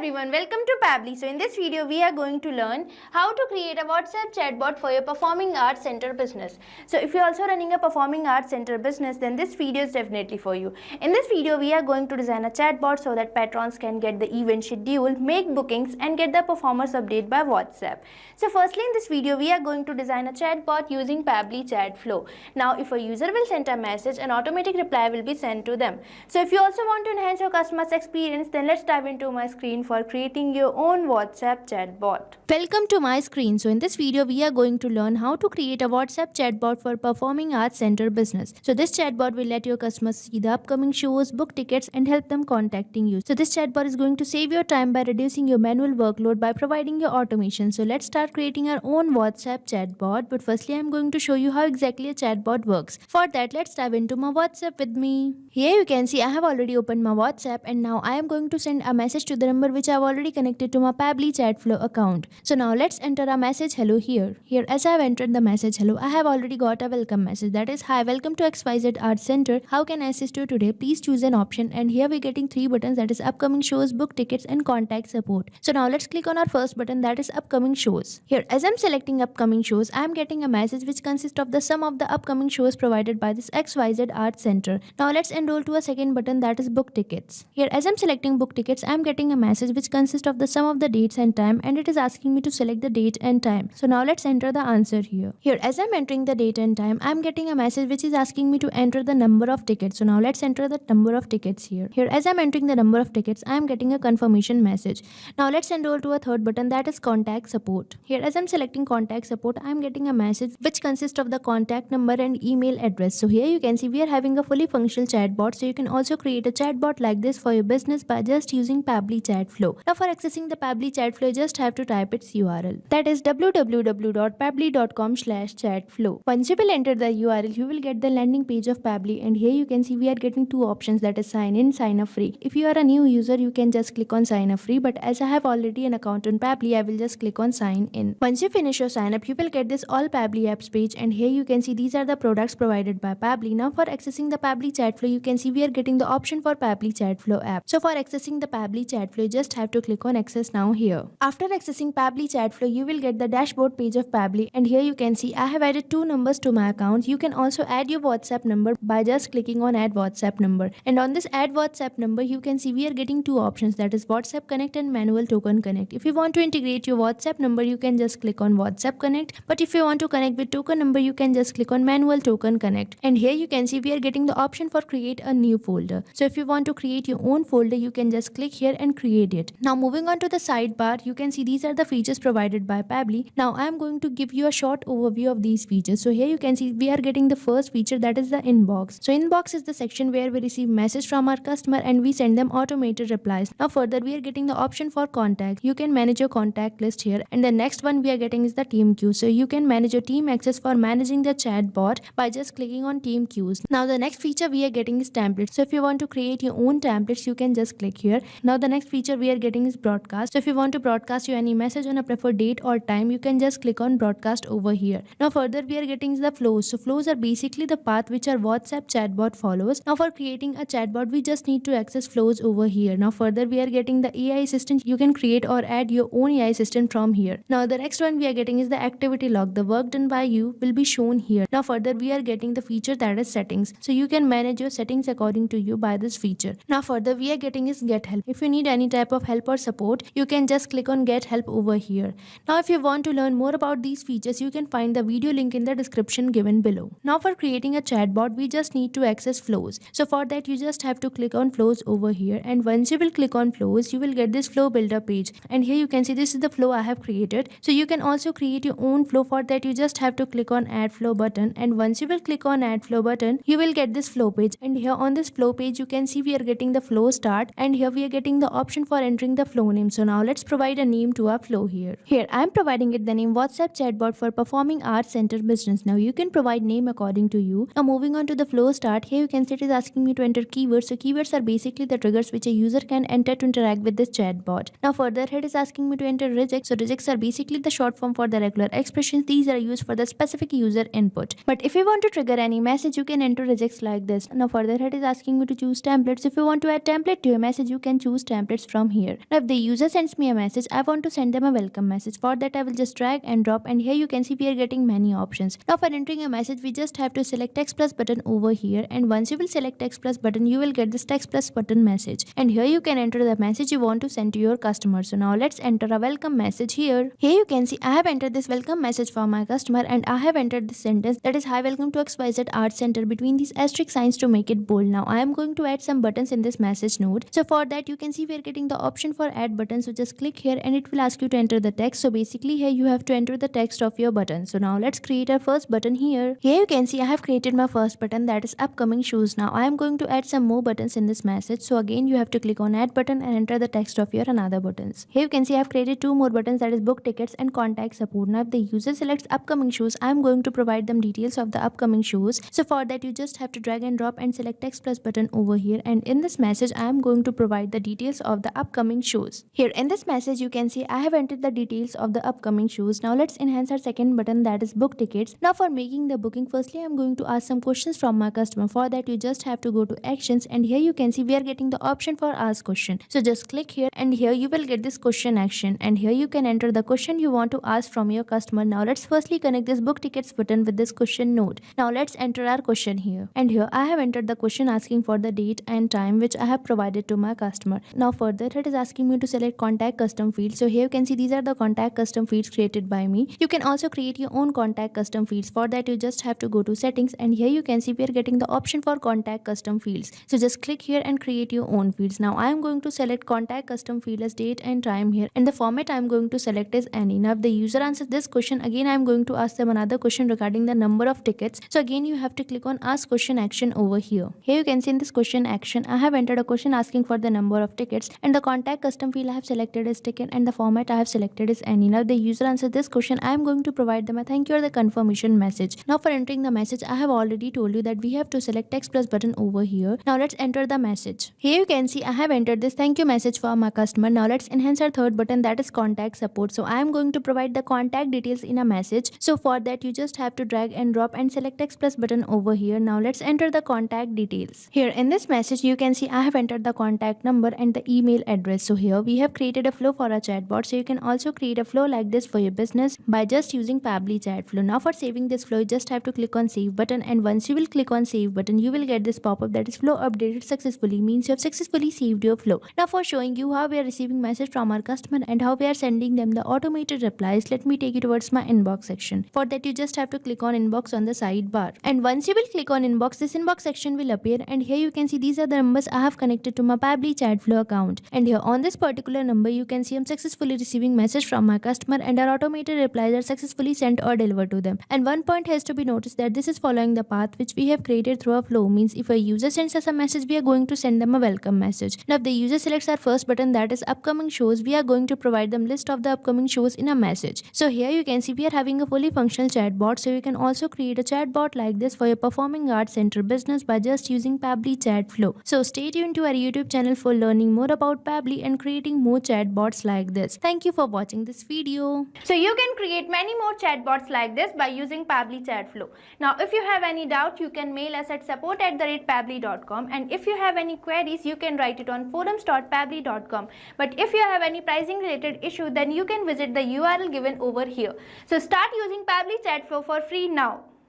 everyone, welcome to Pabbly. So in this video we are going to learn how to create a WhatsApp chatbot for your performing arts center business. So if you're also running a performing arts center business, then this video is definitely for you. In this video we are going to design a chatbot so that patrons can get the event schedule, make bookings and get the performers update by WhatsApp. So firstly in this video we are going to design a chatbot using Pabbly Chatflow. Now if a user will send a message, an automatic reply will be sent to them. So if you also want to enhance your customer's experience, then let's dive into my screen for creating your own WhatsApp chatbot. Welcome to my screen. So in this video we are going to learn how to create a WhatsApp chatbot for performing arts center business. So this chatbot will let your customers see the upcoming shows, book tickets and help them contacting you. So this chatbot is going to save your time by reducing your manual workload by providing your automation. So let's start creating our own WhatsApp chatbot. But firstly I'm going to show you how exactly a chatbot works. For that let's dive into my WhatsApp with me. Here you can see I have already opened my WhatsApp and now I am going to send a message to the number which I have already connected to my Pabbly Chatflow account. So now let's enter a message hello here. Here as I have entered the message hello, I have already got a welcome message that is hi, welcome to XYZ Arts Center. How can I assist you today? Please choose an option, and here we're getting 3 buttons that is upcoming shows, book tickets and contact support. So now let's click on our first button that is upcoming shows. Here as I'm selecting upcoming shows, I am getting a message which consists of the sum of the upcoming shows provided by this XYZ Arts Center. Now let's enroll to a second button that is book tickets. Here as I'm selecting book tickets, I am getting a message which consists of the sum of the dates and time, and it is asking me to select the date and time. So now let's enter the answer here. Here as I'm entering the date and time, I am getting a message which is asking me to enter the number of tickets. So now let's enter the number of tickets here. Here as I'm entering the number of tickets, I am getting a confirmation message. Now let's enroll to a third button that is contact support. Here as I'm selecting contact support, I am getting a message which consists of the contact number and email address. So here you can see we are having a fully functional chatbot. So you can also create a chatbot like this for your business by just using Pabbly Chatflow. Now for accessing the Pabbly Chatflow, you just have to type its URL. That is www.pabbly.com/chatflow. Once you will enter the URL, you will get the landing page of Pabbly, and here you can see we are getting 2 options that is sign in, sign up free. If you are a new user, you can just click on sign up free, but as I have already an account on Pabbly, I will just click on sign in. Once you finish your sign up, you will get this all Pabbly apps page, and here you can see these are the products provided by Pabbly. Now for accessing the Pabbly Chatflow, you can see we are getting the option for Pabbly Chatflow app. So for accessing the Pabbly Chatflow, you just have to click on access now here. After accessing Pabbly Chatflow, you will get the dashboard page of Pabbly, and here you can see I have added 2 numbers to my account. You can also add your WhatsApp number by just clicking on add WhatsApp number, and on this add WhatsApp number you can see we are getting 2 options that is WhatsApp Connect and Manual Token Connect. If you want to integrate your WhatsApp number, you can just click on WhatsApp Connect, but if you want to connect with token number, you can just click on Manual Token Connect. And here you can see we are getting the option for create a new folder. So if you want to create your own folder, you can just click here and create it. Now moving on to the sidebar, you can see these are the features provided by Pabbly. Now I am going to give you a short overview of these features. So here you can see we are getting the first feature that is the inbox. So inbox is the section where we receive message from our customer and we send them automated replies. Now further we are getting the option for contact. You can manage your contact list here, and the next one we are getting is the team queue. So you can manage your team access for managing the chatbot by just clicking on team queues. Now the next feature we are getting is templates. So if you want to create your own templates, you can just click here. Now the next feature we are getting is broadcast. So if you want to broadcast you any message on a preferred date or time, you can just click on broadcast over here. Now further we are getting the flows. So flows are basically the path which our WhatsApp chatbot follows. Now for creating a chatbot, we just need to access flows over here. Now further we are getting the AI assistant. You can create or add your own AI assistant from here. Now the next one we are getting is the activity log. The work done by you will be shown here. Now further we are getting the feature that is settings. So you can manage your settings according to you by this feature. Now further we are getting is get help. If you need any type of help or support, you can just click on get help over here. Now if you want to learn more about these features, you can find the video link in the description given below. Now for creating a chatbot, we just need to access flows. So for that you just have to click on flows over here, and once you will click on flows, you will get this flow builder page, and here you can see this is the flow I have created. So you can also create your own flow. For that you just have to click on add flow button, and once you will click on add flow button, you will get this flow page, and here on this flow page you can see we are getting the flow start, and here we are getting the option for entering the flow name. So now let's provide a name to our flow here. Here I am providing it the name WhatsApp chatbot for performing arts center business. Now you can provide name according to you. Now moving on to the flow start, here you can see it is asking me to enter keywords. So keywords are basically the triggers which a user can enter to interact with this chatbot. Now further it is asking me to enter rejects. So rejects are basically the short form for the regular expressions. These are used for the specific user input. But if you want to trigger any message, you can enter rejects like this. Now further it is asking me to choose templates. If you want to add template to your message, you can choose templates from here. Now if the user sends me a message, I want to send them a welcome message. For that I will just drag and drop, and here you can see we are getting many options. Now for entering a message, we just have to select text plus button over here, and once you will select text plus button, you will get this text plus button message, and here you can enter the message you want to send to your customer. So now let's enter a welcome message here. Here you can see I have entered this welcome message for my customer, and I have entered this sentence, that is, hi, welcome to XYZ Art Center, between these asterisk signs to make it bold. Now I am going to add some buttons in this message node. So for that you can see we are getting the option for add button. So just click here and it will ask you to enter the text. So basically here you have to enter the text of your button. So now let's create our first button here. Here you can see I have created my first button, that is upcoming shoes. Now I am going to add some more buttons in this message. So again you have to click on add button and enter the text of your another buttons. Here you can see I have created two more buttons, that is book tickets and contact support. Now if the user selects upcoming shoes, I am going to provide them details of the upcoming shoes. So for that you just have to drag and drop and select text plus button over here, and in this message I am going to provide the details of the upcoming shoes. Here in this message you can see I have entered the details of the upcoming shoes. Now let's enhance our second button, that is book tickets. Now for making the booking, firstly I am going to ask some questions from my customer. For that you just have to go to actions, and here you can see we are getting the option for ask question. So just click here and here you will get this question action, and here you can enter the question you want to ask from your customer. Now let's firstly connect this book tickets button with this question node. Now let's enter our question here, and here I have entered the question asking for the date and time which I have provided to my customer. Now further it is asking me to select contact custom fields. So here you can see these are the contact custom fields created by me. You can also create your own contact custom fields. For that you just have to go to settings, and here you can see we are getting the option for contact custom fields. So just click here and create your own fields. Now I am going to select contact custom field as date and time here, and the format I am going to select is any. Now if the user answers this question, again I am going to ask them another question regarding the number of tickets. So again you have to click on ask question action over here. Here you can see in this question action I have entered a question asking for the number of tickets, and the contact custom field I have selected is ticket, and the format I have selected is any. Now if the user answers this question, I am going to provide them a thank you or the confirmation message. Now for entering the message, I have already told you that we have to select text plus button over here. Now let's enter the message. Here you can see I have entered this thank you message for my customer. Now let's enhance our third button, that is contact support. So I am going to provide the contact details in a message. So for that you just have to drag and drop and select text plus button over here. Now let's enter the contact details. Here in this message you can see I have entered the contact number and the email address. So here we have created a flow for a chatbot. So you can also create a flow like this for your business by just using Pabbly Chatflow. Now for saving this flow, you just have to click on save button, and once you will click on save button, you will get this pop-up, that is flow updated successfully, means you have successfully saved your flow. Now for showing you how we are receiving message from our customer and how we are sending them the automated replies, let me take you towards my inbox section. For that you just have to click on inbox on the sidebar, and once you will click on inbox, this inbox section will appear, and here you can see these are the numbers I have connected to my Pabbly Chatflow account, and here on this particular number you can see I'm successfully receiving message from my customer, and our automated replies are successfully sent or delivered to them. And one point has to be noticed, that this is following the path which we have created through a flow, means if a user sends us a message, we are going to send them a welcome message. Now if the user selects our first button, that is upcoming shows, we are going to provide them list of the upcoming shows in a message. So here you can see we are having a fully functional chatbot. So you can also create a chatbot like this for your performing arts center business by just using Pabbly Chatflow. So stay tuned to our YouTube channel for learning more about Pabbly and creating more chatbots like this. Thank you for watching this video. So you can create many more chatbots like this by using Pabbly Chatflow. Now if you have any doubt, you can mail us at support@pabbly.com, and if you have any queries, you can write it on forums.pabbly.com. But if you have any pricing related issue, then you can visit the URL given over here. So start using Pabbly Chatflow for free now.